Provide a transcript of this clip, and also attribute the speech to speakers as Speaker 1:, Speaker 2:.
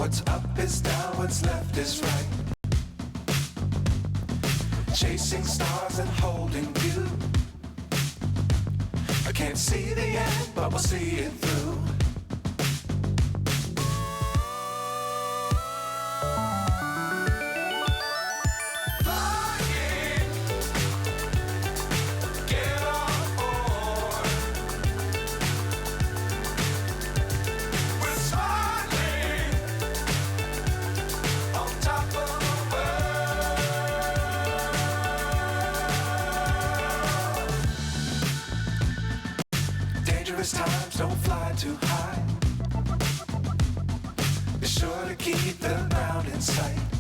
Speaker 1: What's up is down, what's left is right. Chasing stars and holding you. I can't see the end, but we'll see it through. Times don't fly too high. Be sure to keep the ground in sight.